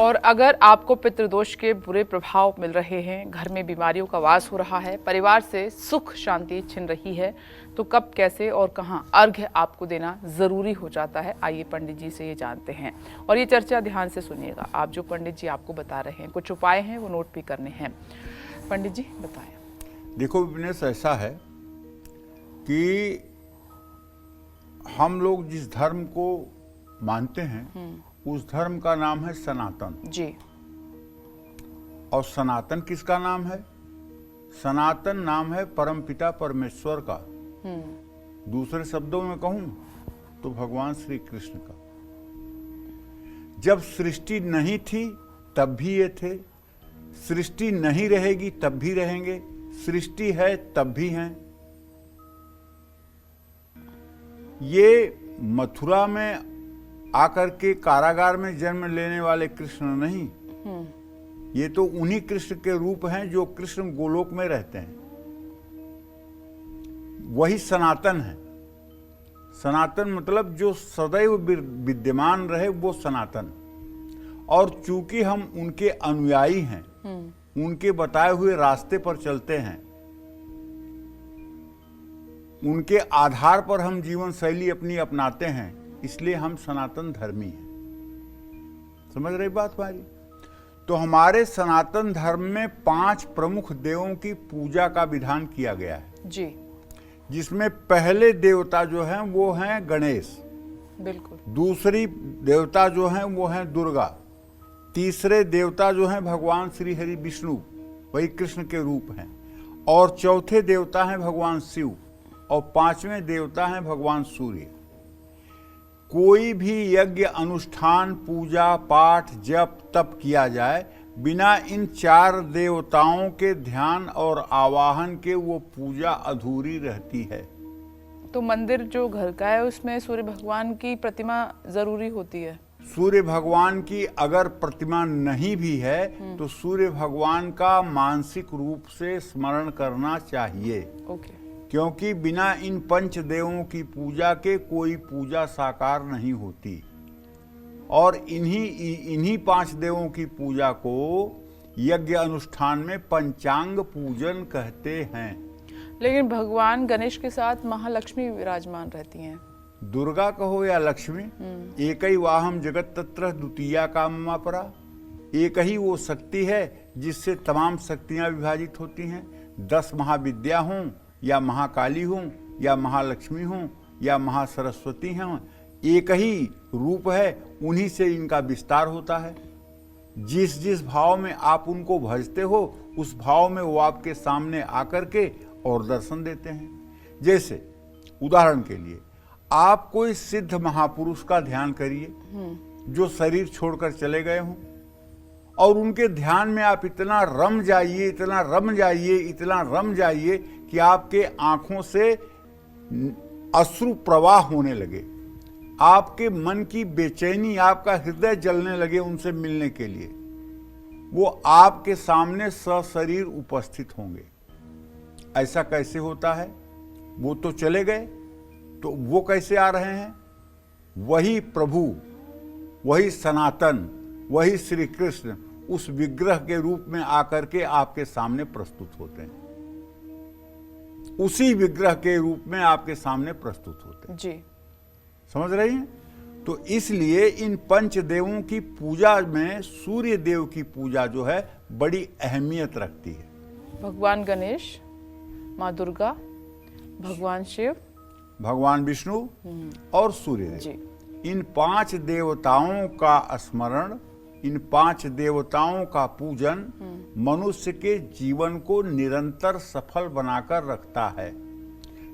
और अगर आपको पितृदोष के बुरे प्रभाव मिल रहे हैं, घर में बीमारियों का वास हो रहा है, परिवार से सुख शांति छिन रही है, तो कब कैसे और कहां अर्घ्य आपको देना जरूरी हो जाता है, आइए पंडित जी से ये जानते हैं। और ये चर्चा ध्यान से सुनिएगा। आप जो पंडित जी आपको बता रहे हैं, कुछ उपाय हैं वो नोट भी करने हैं। पंडित जी बताएं। देखो विनेश, ऐसा है कि हम लोग जिस धर्म को मानते हैं उस धर्म का नाम है सनातन जी। और सनातन किसका नाम है? सनातन नाम है परमपिता परमेश्वर का। दूसरे शब्दों में कहूं तो भगवान श्री कृष्ण का। जब सृष्टि नहीं थी तब भी ये थे, सृष्टि नहीं रहेगी तब भी रहेंगे, सृष्टि है तब भी हैं। ये मथुरा में आकर के कारागार में जन्म लेने वाले कृष्ण नहीं, ये तो उन्हीं कृष्ण के रूप हैं जो कृष्ण गोलोक में रहते हैं। वही सनातन है। सनातन मतलब जो सदैव विद्यमान रहे, वो सनातन। और चूंकि हम उनके अनुयायी हैं, उनके बताए हुए रास्ते पर चलते हैं, उनके आधार पर हम जीवन शैली अपनी अपनाते हैं, इसलिए हम सनातन धर्मी हैं। समझ रही बात हमारी? तो हमारे सनातन धर्म में 5 प्रमुख देवों की पूजा का विधान किया गया है जी, जिसमें पहले देवता जो हैं वो हैं गणेश, बिल्कुल। दूसरी देवता जो हैं वो हैं दुर्गा, तीसरे देवता जो हैं भगवान श्री हरि विष्णु, वही कृष्ण के रूप हैं, और चौथे देवता हैं भगवान शिव, और 5वें देवता हैं भगवान सूर्य। कोई भी यज्ञ अनुष्ठान पूजा पाठ जप तप किया जाए, बिना इन 4 देवताओं के ध्यान और आवाहन के वो पूजा अधूरी रहती है। तो मंदिर जो घर का है उसमें सूर्य भगवान की प्रतिमा जरूरी होती है? सूर्य भगवान की अगर प्रतिमा नहीं भी है तो सूर्य भगवान का मानसिक रूप से स्मरण करना चाहिए। ओके। क्योंकि बिना इन 5 देवों की पूजा के कोई पूजा साकार नहीं होती। और इन्हीं 5 देवों की पूजा को यज्ञ अनुष्ठान में पंचांग पूजन कहते हैं। लेकिन भगवान गणेश के साथ महालक्ष्मी विराजमान रहती हैं। दुर्गा कहो या लक्ष्मी, एक ही वाहम जगत तत्र द्वितीया काममा परा। एक ही वो शक्ति है जिससे तमाम शक्तियां विभाजित होती हैं। 10 महाविद्या हों या महाकाली हों या महालक्ष्मी हों या महासरस्वती हों, एक ही रूप है, उन्हीं से इनका विस्तार होता है। जिस जिस भाव में आप उनको भजते हो, उस भाव में वो आपके सामने आकर के और दर्शन देते हैं। जैसे उदाहरण के लिए आप कोई सिद्ध महापुरुष का ध्यान करिए जो शरीर छोड़कर चले गए हों, और उनके ध्यान में आप इतना रम जाइए, इतना रम जाइए, इतना रम जाइए कि आपके आंखों से अश्रु प्रवाह होने लगे, आपके मन की बेचैनी, आपका हृदय जलने लगे उनसे मिलने के लिए। वो आपके सामने सशरीर उपस्थित होंगे। ऐसा कैसे होता है? वो तो चले गए, तो वो कैसे आ रहे हैं? वही प्रभु, वही सनातन, वही श्री कृष्ण उस विग्रह के रूप में आकर के आपके सामने प्रस्तुत होते हैं। उसी विग्रह के रूप में आपके सामने प्रस्तुत होते हैं। जी, समझ रही हैं? तो इसलिए इन 5 देवों की पूजा में सूर्य देव की पूजा जो है बड़ी अहमियत रखती है। भगवान गणेश, माँ दुर्गा, भगवान शिव, भगवान विष्णु और सूर्य देव, जी। इन 5 देवताओं का स्मरण, इन 5 देवताओं का पूजन मनुष्य के जीवन को निरंतर सफल बनाकर रखता है।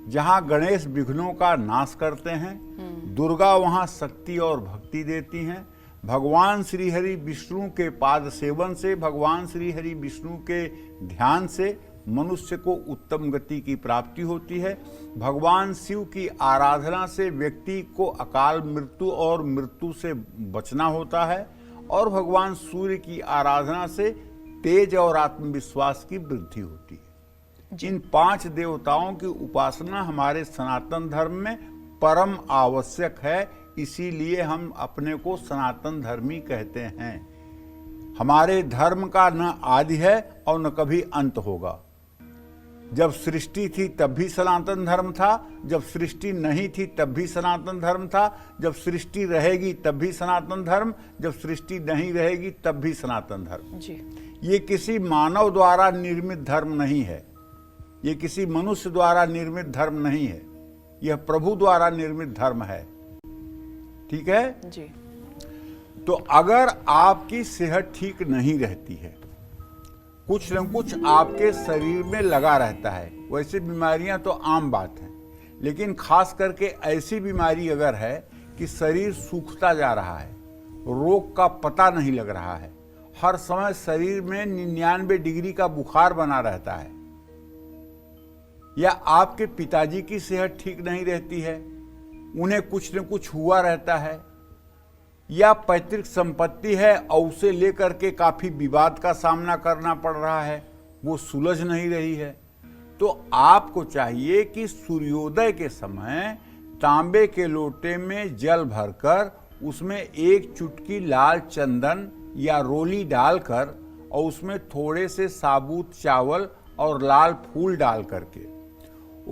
जहाँ गणेश विघ्नों का नाश करते हैं, दुर्गा वहाँ शक्ति और भक्ति देती हैं। भगवान श्री हरि विष्णु के पाद सेवन से, भगवान श्री हरि विष्णु के ध्यान से मनुष्य को उत्तम गति की प्राप्ति होती है। भगवान शिव की आराधना से व्यक्ति को अकाल मृत्यु और मृत्यु से बचना होता है, और भगवान सूर्य की आराधना से तेज और आत्मविश्वास की वृद्धि होती है। इन 5 देवताओं की उपासना हमारे सनातन धर्म में परम आवश्यक है, इसीलिए हम अपने को सनातन धर्मी कहते हैं। हमारे धर्म का न आदि है और न कभी अंत होगा। जब सृष्टि थी तब भी सनातन धर्म था, जब सृष्टि नहीं थी तब भी सनातन धर्म था, जब सृष्टि रहेगी तब भी सनातन धर्म, जब सृष्टि नहीं रहेगी तब भी सनातन धर्म जी। ये किसी मानव द्वारा निर्मित धर्म नहीं है, ये किसी मनुष्य द्वारा निर्मित धर्म नहीं है, यह प्रभु द्वारा निर्मित धर्म है। ठीक है जी। तो अगर आपकी सेहत ठीक नहीं रहती है, कुछ न कुछ आपके शरीर में लगा रहता है, वैसे बीमारियां तो आम बात है, लेकिन खास करके ऐसी बीमारी अगर है कि शरीर सूखता जा रहा है, रोग का पता नहीं लग रहा है, हर समय शरीर में 99 डिग्री का बुखार बना रहता है, या आपके पिताजी की सेहत ठीक नहीं रहती है, उन्हें कुछ न कुछ हुआ रहता है, या पैतृक संपत्ति है और उसे लेकर के काफी विवाद का सामना करना पड़ रहा है, वो सुलझ नहीं रही है, तो आपको चाहिए कि सूर्योदय के समय तांबे के लोटे में जल भरकर उसमें एक चुटकी लाल चंदन या रोली डालकर और उसमें थोड़े से साबुत चावल और लाल फूल डाल करके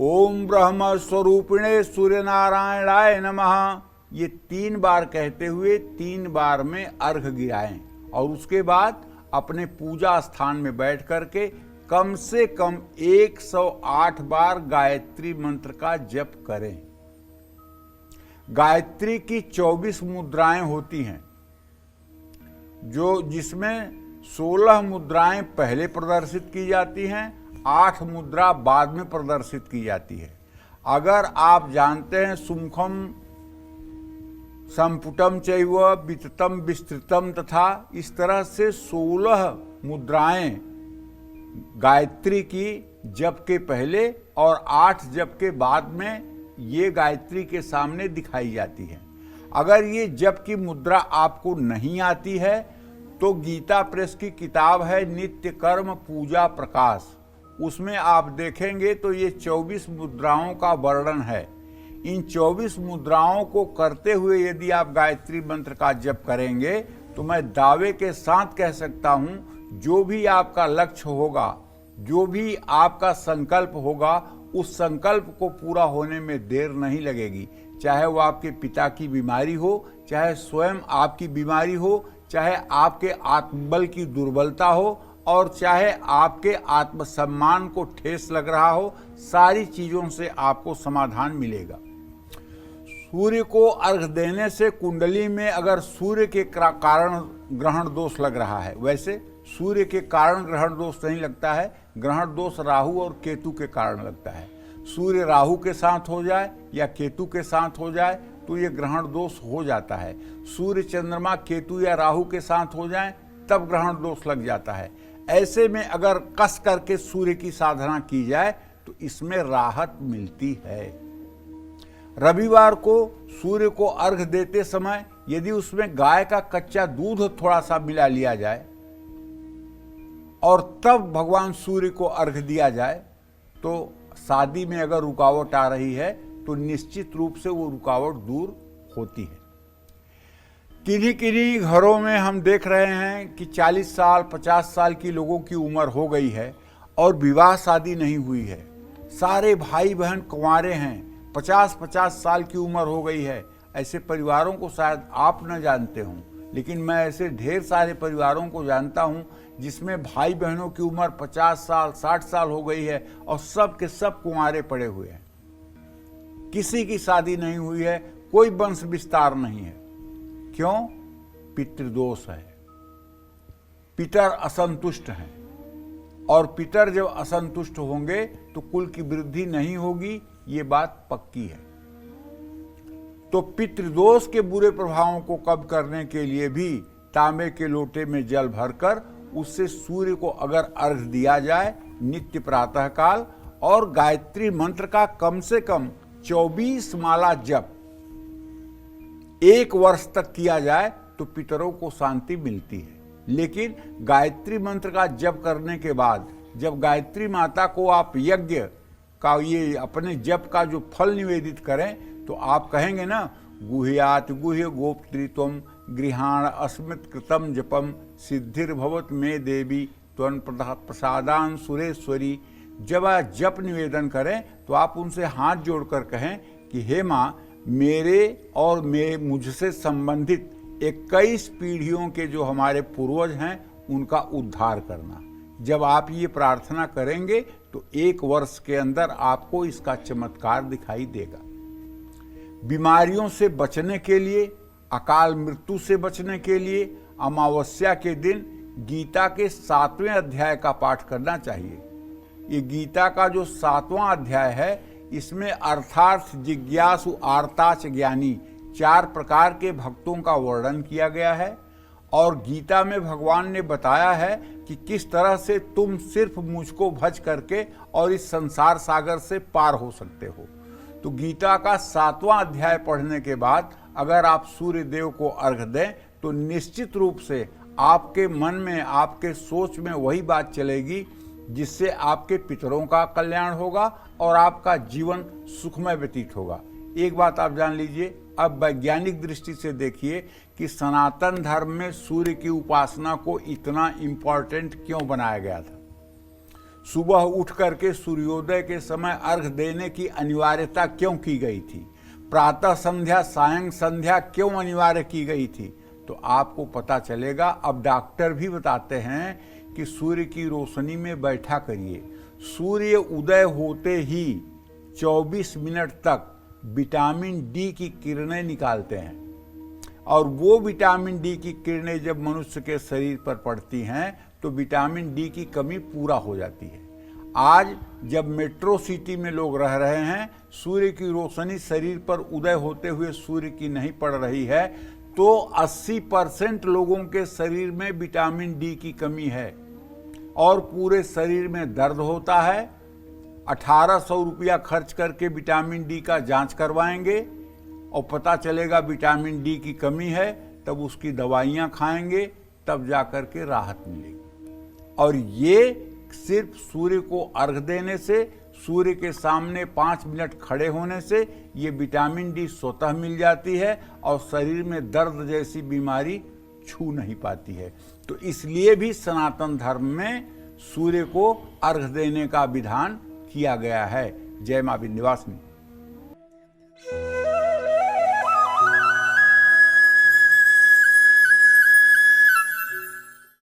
ओम ब्रह्म स्वरूपिणे सूर्य नारायणाय नमः ये 3 बार कहते हुए 3 बार में अर्घ गिराएं और उसके बाद अपने पूजा स्थान में बैठ करके कम से कम 108 बार गायत्री मंत्र का जप करें। गायत्री की 24 मुद्राएं होती हैं, जिसमें 16 मुद्राएं पहले प्रदर्शित की जाती हैं, 8 मुद्रा बाद में प्रदर्शित की जाती है। अगर आप जानते हैं सुमुखम संपुटम चैव विततम विस्तृतम तथा इस तरह से 16 मुद्राएं गायत्री की जप के पहले और 8 जप के बाद में ये गायत्री के सामने दिखाई जाती है। अगर ये जप की मुद्रा आपको नहीं आती है तो गीता प्रेस की किताब है नित्य कर्म पूजा प्रकाश, उसमें आप देखेंगे तो ये 24 मुद्राओं का वर्णन है। इन 24 मुद्राओं को करते हुए यदि आप गायत्री मंत्र का जप करेंगे तो मैं दावे के साथ कह सकता हूं, जो भी आपका लक्ष्य होगा, जो भी आपका संकल्प होगा, उस संकल्प को पूरा होने में देर नहीं लगेगी। चाहे वो आपके पिता की बीमारी हो, चाहे स्वयं आपकी बीमारी हो, चाहे आपके आत्मबल की दुर्बलता हो और चाहे आपके आत्मसम्मान को ठेस लग रहा हो, सारी चीजों से आपको समाधान मिलेगा। सूर्य को अर्घ देने से कुंडली में अगर सूर्य के कारण ग्रहण दोष लग रहा है, वैसे सूर्य के कारण ग्रहण दोष नहीं लगता है, ग्रहण दोष राहु और केतु के कारण लगता है। सूर्य राहु के साथ हो जाए या केतु के साथ हो जाए तो ये ग्रहण दोष हो जाता है। सूर्य चंद्रमा केतु या राहु के साथ हो जाए तब ग्रहण दोष लग जाता है। ऐसे में अगर कस करके सूर्य की साधना की जाए तो इसमें राहत मिलती है। रविवार को सूर्य को अर्घ देते समय यदि उसमें गाय का कच्चा दूध थोड़ा सा मिला लिया जाए और तब भगवान सूर्य को अर्घ दिया जाए तो शादी में अगर रुकावट आ रही है तो निश्चित रूप से वो रुकावट दूर होती है। किन्हीं किन्हीं घरों में हम देख रहे हैं कि 40 साल 50 साल की लोगों की उम्र हो गई है और विवाह शादी नहीं हुई है। सारे भाई बहन कुंवारे हैं, 50-50 साल की उम्र हो गई है। ऐसे परिवारों को शायद आप न जानते हों, लेकिन मैं ऐसे ढेर सारे परिवारों को जानता हूं जिसमें भाई बहनों की उम्र 50 साल 60 साल हो गई है और सब के सब कुंवारे पड़े हुए हैं। किसी की शादी नहीं हुई है, कोई वंश विस्तार नहीं है। क्यों? पितृदोष है, पितर असंतुष्ट हैं और पितर जब असंतुष्ट होंगे तो कुल की वृद्धि नहीं होगी, ये बात पक्की है। तो पितृदोष के बुरे प्रभावों को कम करने के लिए भी तांबे के लोटे में जल भरकर उससे सूर्य को अगर अर्घ दिया जाए नित्य प्रातः काल और गायत्री मंत्र का कम से कम 24 माला जप 1 वर्ष तक किया जाए तो पितरों को शांति मिलती है। लेकिन गायत्री मंत्र का जप करने के बाद जब गायत्री माता को आप यज्ञ का ये अपने जप का जो फल निवेदित करें तो आप कहेंगे ना, गुह्यात गुह्य गोप्तृत्वम गृहाण अस्मित कृतम जपम सिद्धिर्भवत मे देवी त्वं प्रसादान सुरेश्वरी। जब आप जप निवेदन करें तो आप उनसे हाथ जोड़कर कहें कि हे माँ, मेरे और मुझसे संबंधित 21 पीढ़ियों के जो हमारे पूर्वज हैं उनका उद्धार करना। जब आप ये प्रार्थना करेंगे तो 1 वर्ष के अंदर आपको इसका चमत्कार दिखाई देगा। बीमारियों से बचने के लिए, अकाल मृत्यु से बचने के लिए अमावस्या के दिन गीता के 7वें अध्याय का पाठ करना चाहिए। ये गीता का जो 7वां अध्याय है, इसमें अर्थार्थ जिज्ञासु आर्ताच ज्ञानी 4 प्रकार के भक्तों का वर्णन किया गया है। और गीता में भगवान ने बताया है कि किस तरह से तुम सिर्फ मुझको भज करके और इस संसार सागर से पार हो सकते हो। तो गीता का 7वां अध्याय पढ़ने के बाद अगर आप सूर्य देव को अर्घ दें तो निश्चित रूप से आपके मन में, आपके सोच में वही बात चलेगी जिससे आपके पितरों का कल्याण होगा और आपका जीवन सुखमय व्यतीत होगा। एक बात आप जान लीजिए, अब वैज्ञानिक दृष्टि से देखिए कि सनातन धर्म में सूर्य की उपासना को इतना इम्पोर्टेंट क्यों बनाया गया था। सुबह उठ करके सूर्योदय के समय अर्घ देने की अनिवार्यता क्यों की गई थी, प्रातः संध्या सायं संध्या क्यों अनिवार्य की गई थी, तो आपको पता चलेगा। अब डॉक्टर भी बताते हैं कि सूर्य की रोशनी में बैठा करिए। सूर्य उदय होते ही 24 मिनट तक विटामिन डी की किरणें निकालते हैं और वो विटामिन डी की किरणें जब मनुष्य के शरीर पर पड़ती हैं तो विटामिन डी की कमी पूरा हो जाती है। आज जब मेट्रो सिटी में लोग रह रहे हैं, सूर्य की रोशनी शरीर पर उदय होते हुए सूर्य की नहीं पड़ रही है, तो 80% लोगों के शरीर में विटामिन डी की कमी है और पूरे शरीर में दर्द होता है। 1800 रुपया खर्च करके विटामिन डी का जांच करवाएंगे और पता चलेगा विटामिन डी की कमी है, तब उसकी दवाइयाँ खाएंगे, तब जाकर के राहत मिलेगी। और ये सिर्फ सूर्य को अर्घ देने से, सूर्य के सामने 5 मिनट खड़े होने से ये विटामिन डी स्वतः मिल जाती है और शरीर में दर्द जैसी बीमारी छू नहीं पाती है। तो इसलिए भी सनातन धर्म में सूर्य को अर्घ देने का विधान किया गया है। जय मां विंध्यवासिनी।